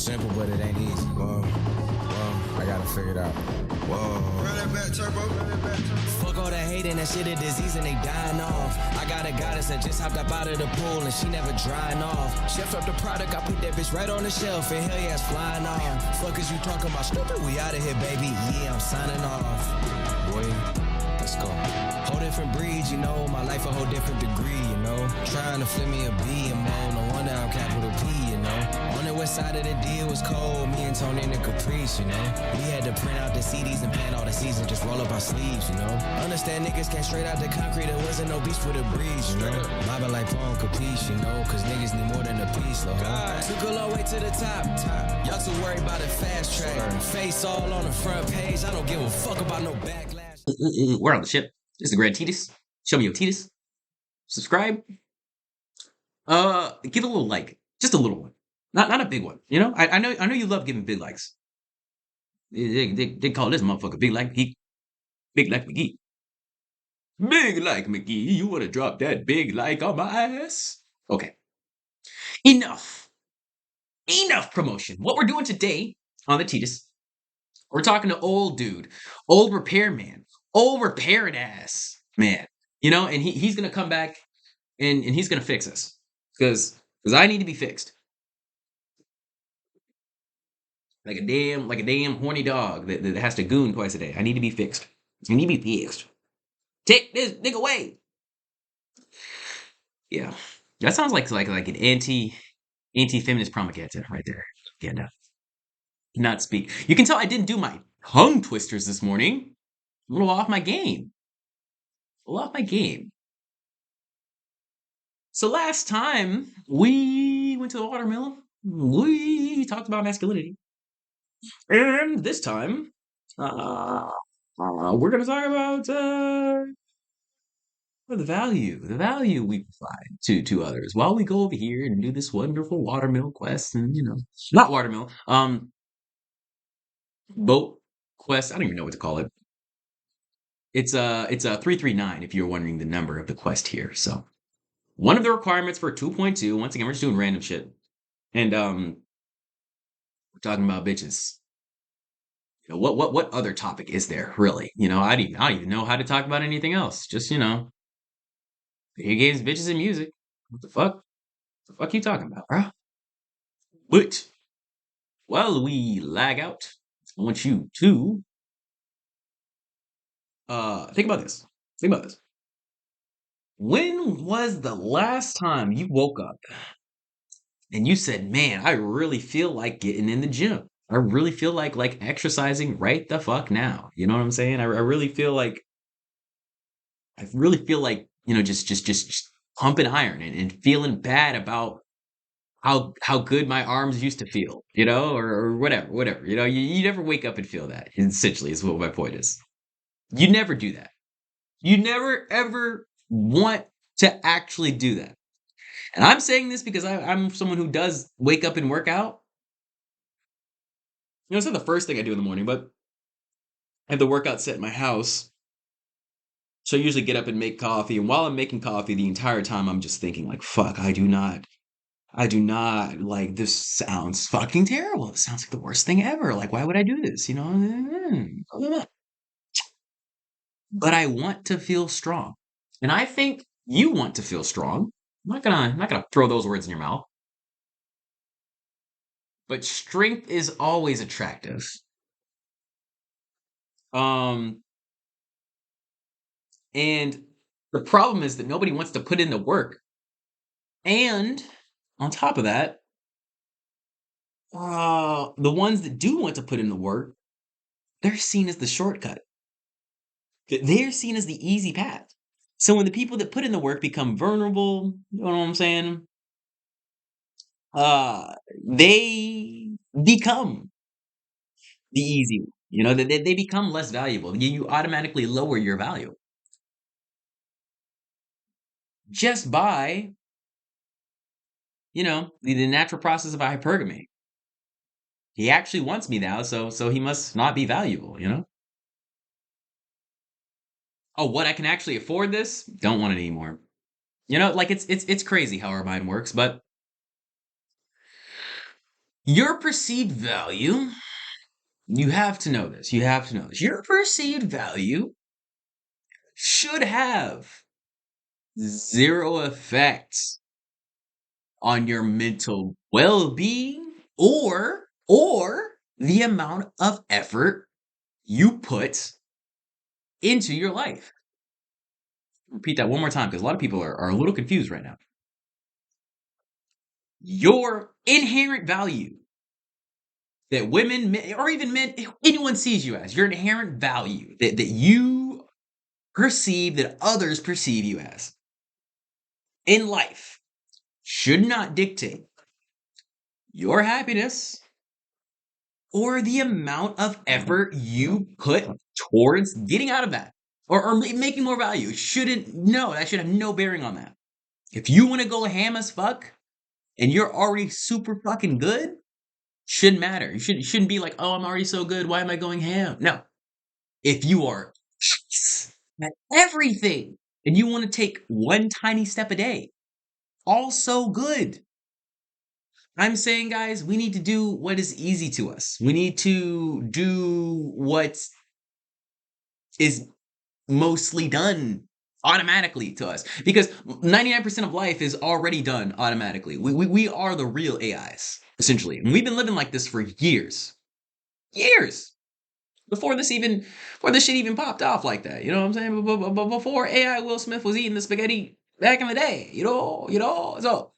simple, but it ain't easy. I gotta figure it out. Run that back, turbo. Fuck all that hating, that shit a disease and they dying off. I got a goddess that just hopped up out of the pool and she never drying off. Chef up the product, I put that bitch right on the shelf and hell yeah, it's flying off. Fuck is you talking about stupid? We out of here, baby. Yeah, I'm signing off. Boy, let's go. Whole different breeds, you know. My life a whole different degree, you know. Trying to flip me a B and more. No wonder I'm capital P, you know. On the west side of the deal was cold. Me and Tony in the Caprice, you know. We had to print out the CDs and plan all the seasons. Just roll up our sleeves, you know. Understand niggas came straight out the concrete. There wasn't no beast with a breeze, you know. Mobbing like Paul Capiche, you know. Cause niggas need more than a piece, Lord. Took a long way to the top. Y'all too worried about a fast track. Face all on the front page. I don't give a fuck about no backlash. We're on the ship. This is the Grand Titus. Show me your Titus. Subscribe. Give a little like. Just a little one. Not a big one. You know? I know you love giving big likes. They call this motherfucker Big Like McGee. Big Like McGee. Big Like McGee. You wanna drop that big like on my ass? Okay. Enough promotion. What we're doing today on the Titus, we're talking to old dude, old repairman, old repairing ass man, you know, and he's gonna come back and he's gonna fix us because I need to be fixed like a damn horny dog that has to goon twice a day. I need to be fixed. I need to be fixed. Take this nigga away. Yeah, that sounds like an anti-feminist propaganda right there. Yeah, no, not speak. You can tell I didn't do my tongue twisters this morning. I'm a little off my game. So last time we went to the watermill, we talked about masculinity. And this time, we're going to talk about the value we provide to others while we go over here and do this wonderful watermill quest and, you know, not watermill, boat quest. I don't even know what to call it. It's a 339 if you're wondering the number of the quest here. So one of the requirements for 2.2, once again, we're just doing random shit. And we're talking about bitches. You know, what other topic is there, really? You know, I don't even know how to talk about anything else. Just, you know, video games, bitches, and music. What the fuck? What the fuck you talking about, bro? But while we lag out, I want you to think about this. When was the last time you woke up and you said, man, I really feel like getting in the gym? I really feel like exercising right the fuck now. You know what I'm saying? I really feel like you know, just pumping iron and feeling bad about how good my arms used to feel, you know, or whatever. You know, you never wake up and feel that. Essentially, is what my point is. You never do that. You never ever want to actually do that. And I'm saying this because I'm someone who does wake up and work out. You know, it's not the first thing I do in the morning, but I have the workout set in my house. So I usually get up and make coffee. And while I'm making coffee, the entire time I'm just thinking like, fuck, I do not, like, this sounds fucking terrible. It sounds like the worst thing ever. Like, why would I do this? You know? But I want to feel strong. And I think you want to feel strong. I'm not gonna throw those words in your mouth. But strength is always attractive. And the problem is that nobody wants to put in the work. And on top of that, the ones that do want to put in the work, they're seen as the shortcut. They're seen as the easy path. So when the people that put in the work become vulnerable, you know what I'm saying? They become the easy one. You know, they become less valuable. You automatically lower your value just by, you know, the natural process of hypergamy. He actually wants me now, so he must not be valuable, you know? Oh, what, I can actually afford this? Don't want it anymore. You know, like it's crazy how our mind works, but Your perceived value, you have to know this. You have to know this. Your perceived value should have zero effect on your mental well-being or the amount of effort you put into your life. Repeat that one more time because a lot of people are a little confused right now. Your inherent value that women or even men, anyone sees you as, your inherent value that you perceive that others perceive you as in life should not dictate your happiness or the amount of effort you put towards getting out of that or making more value. That should have no bearing on that. If you want to go ham as fuck and you're already super fucking good, shouldn't matter. You shouldn't be like, oh, I'm already so good. Why am I going ham? No. If you are at everything and you want to take one tiny step a day, also good. I'm saying, guys, we need to do what is easy to us. We need to do what is mostly done automatically to us because 99% of life is already done automatically. We are the real AIs, essentially. And we've been living like this for years. Years. Before this shit even popped off like that. You know what I'm saying? But before AI Will Smith was eating the spaghetti back in the day, you know. So.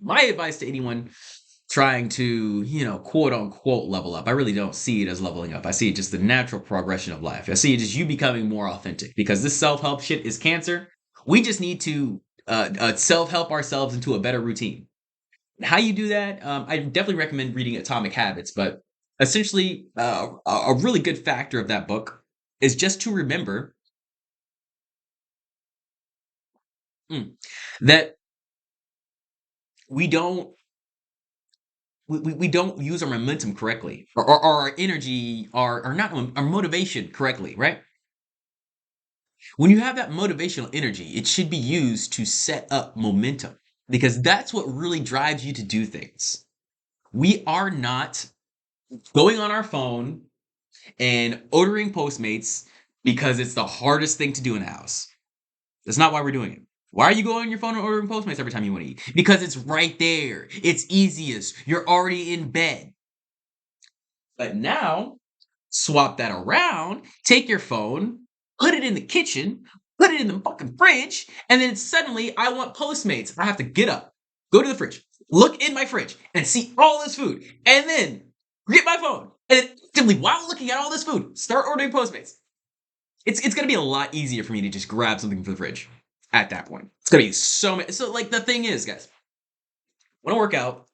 My advice to anyone trying to, quote unquote, level up, I really don't see it as leveling up. I see it just the natural progression of life. I see it as you becoming more authentic because this self-help shit is cancer. We just need to self-help ourselves into a better routine. How you do that, I definitely recommend reading Atomic Habits, but essentially, a really good factor of that book is just to remember that we don't we don't use our momentum correctly or our energy or not our motivation correctly, right? When you have that motivational energy, it should be used to set up momentum because that's what really drives you to do things. We are not going on our phone and ordering Postmates because it's the hardest thing to do in the house. That's not why we're doing it. Why are you going on your phone and ordering Postmates every time you want to eat? Because it's right there. It's easiest. You're already in bed. But now, swap that around, take your phone, put it in the kitchen, put it in the fucking fridge, and then suddenly I want Postmates. I have to get up, go to the fridge, look in my fridge, and see all this food, and then get my phone, and then simply while looking at all this food, start ordering Postmates. It's gonna be a lot easier for me to just grab something from the fridge at that point. It's gonna be so like the thing is, guys, want to work out,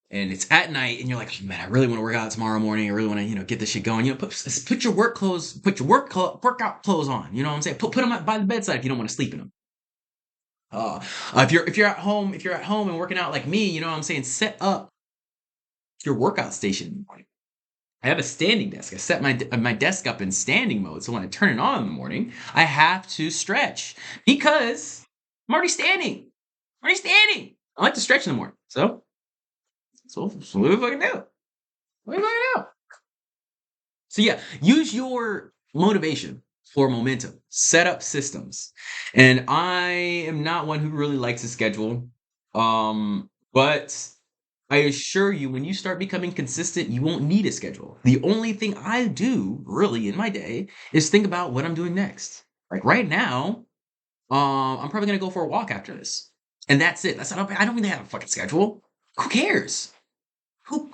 and it's at night, and you're like, oh, man, I really want to work out tomorrow morning. I really want to, get this shit going. Put your work clothes, workout clothes on. You know what I'm saying? Put them by the bedside if you don't want to sleep in them. If you're at home and working out like me, you know what I'm saying? Set up your workout station in the morning. I have a standing desk. I set my desk up in standing mode, so when I turn it on in the morning, I have to stretch because I'm already standing. I like to stretch in the morning, so what do we fucking do? What do we fucking do? So yeah, use your motivation for momentum. Set up systems. And I am not one who really likes a schedule, but I assure you, when you start becoming consistent, you won't need a schedule. The only thing I do really in my day is think about what I'm doing next. Like right now, I'm probably gonna go for a walk after this, and that's it. I don't really have a fucking schedule. Who cares? Who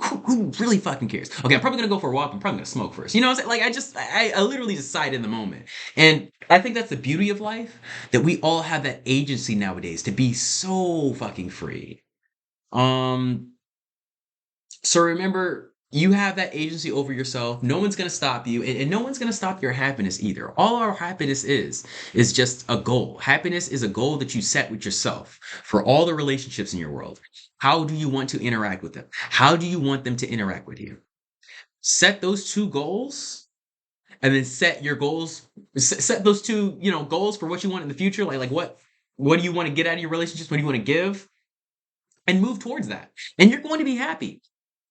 really fucking cares? Okay, I'm probably gonna go for a walk. I'm probably gonna smoke first. You know what I'm saying? Like I literally decide in the moment, and I think that's the beauty of life, that we all have that agency nowadays to be so fucking free. Um, so remember, you have that agency over yourself. No one's gonna stop you, and no one's gonna stop your happiness either. All our happiness is just a goal. Happiness is a goal that you set with yourself for all the relationships in your world. How do you want to interact with them? How do you want them to interact with you? Set those two goals, and then set your goals. Set those two, goals for what you want in the future. Like what do you want to get out of your relationships? What do you want to give? and move towards that. And you're going to be happy.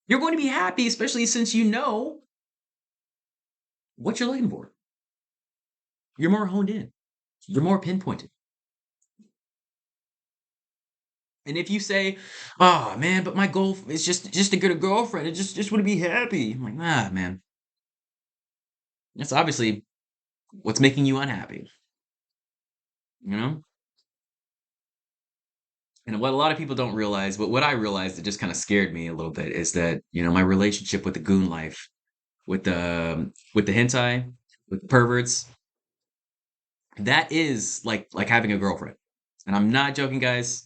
You're going to be happy, especially since you know what you're looking for. You're more honed in. You're more pinpointed. And if you say, "Oh man, but my goal is just to get a girlfriend. I just want to be happy," I'm like, "Nah, man. That's obviously what's making you unhappy." You know. And what a lot of people don't realize, but what I realized that just kind of scared me a little bit is that my relationship with the goon life, with the hentai, with the perverts, that is like having a girlfriend. And I'm not joking, guys.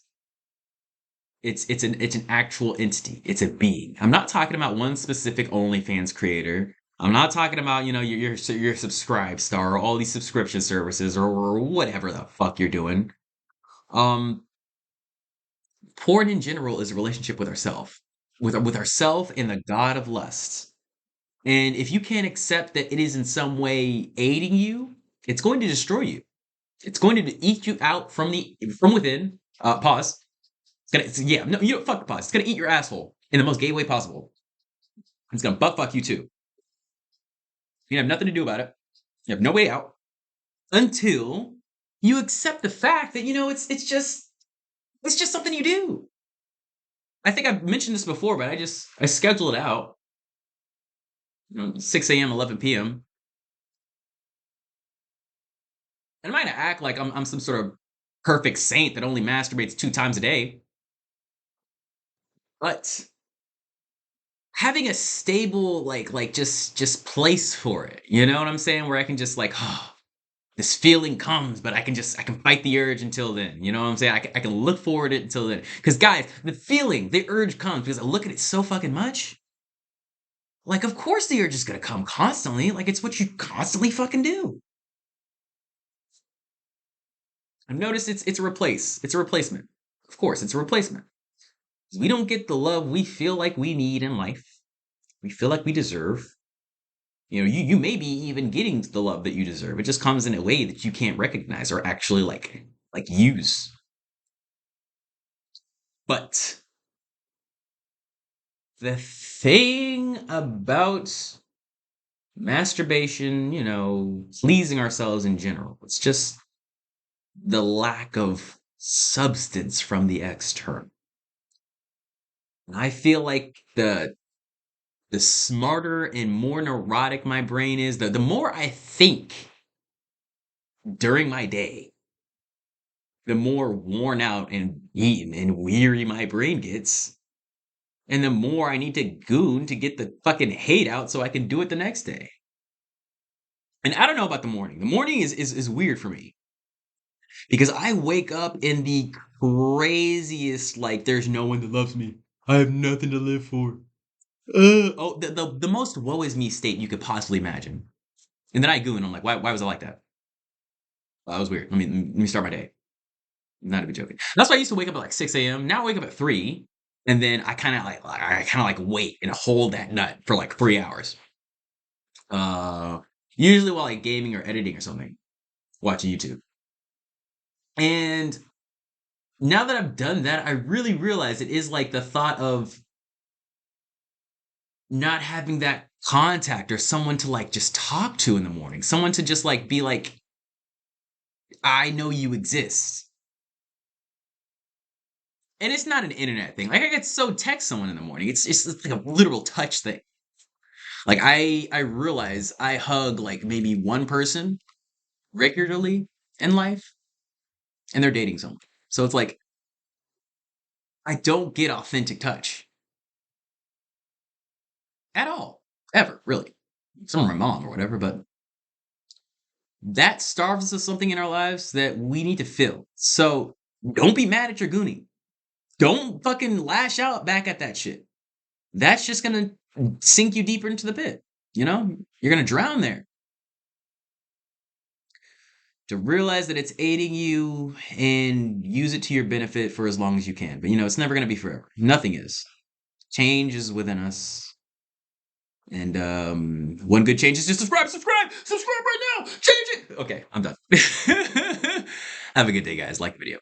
It's an actual entity. It's a being. I'm not talking about one specific OnlyFans creator. I'm not talking about your subscribe star or all these subscription services or whatever the fuck you're doing. Um, Porn in general is a relationship with ourself, with ourself and the god of lust. And if you can't accept that it is in some way aiding you, it's going to destroy you. It's going to eat you out from within. Pause. Yeah, no, you don't fuck the pause. It's gonna eat your asshole in the most gay way possible. It's gonna butt fuck you too. You have nothing to do about it. You have no way out until you accept the fact that it's just something you do. I think I've mentioned this before, but I schedule it out. 6 a.m., 11 p.m. And I'm not gonna act like I'm some sort of perfect saint that only masturbates 2 times a day. But having a stable just place for it, you know what I'm saying? Where I can just this feeling comes, but I can fight the urge until then. You know what I'm saying? I can look forward to it until then. Because guys, the urge comes because I look at it so fucking much. Like, of course the urge is gonna come constantly. Like, it's what you constantly fucking do. I've noticed it's a replacement. Of course, it's a replacement. We don't get the love we feel like we need in life. We feel like we deserve. You may be even getting the love that you deserve. It just comes in a way that you can't recognize or actually like use. But the thing about masturbation, pleasing ourselves in general, it's just the lack of substance from the external. And I feel like the smarter and more neurotic my brain is, the more I think during my day, the more worn out and beaten and weary my brain gets. And the more I need to goon to get the fucking hate out so I can do it the next day. And I don't know about the morning. The morning is weird for me. Because I wake up in the craziest, there's no one that loves me. I have nothing to live for. The most woe is me state you could possibly imagine. And then I goon. I'm like, why was I like that? Well, that was weird. Let me start my day. Not to be joking. That's why I used to wake up at 6 a.m. Now I wake up at 3, and then I kind of wait and hold that nut for 3 hours. Usually while gaming or editing or something, watching YouTube. And now that I've done that, I really realize it is the thought of not having that contact or someone to just talk to in the morning, someone to just be I know you exist. And it's not an internet thing. I get so text someone in the morning. It's like a literal touch thing. I realize I hug maybe one person regularly in life, and they're dating someone. So it's I don't get authentic touch at all, ever, really. Some of my mom or whatever, but that starves us of something in our lives that we need to fill. So don't be mad at your goonie. Don't fucking lash out back at that shit. That's just gonna sink you deeper into the pit. You're gonna drown there. To realize that it's aiding you and use it to your benefit for as long as you can. But it's never gonna be forever. Nothing is. Change is within us. And one good change is just subscribe right now. Change it. Okay, I'm done. Have a good day, guys. Like the video.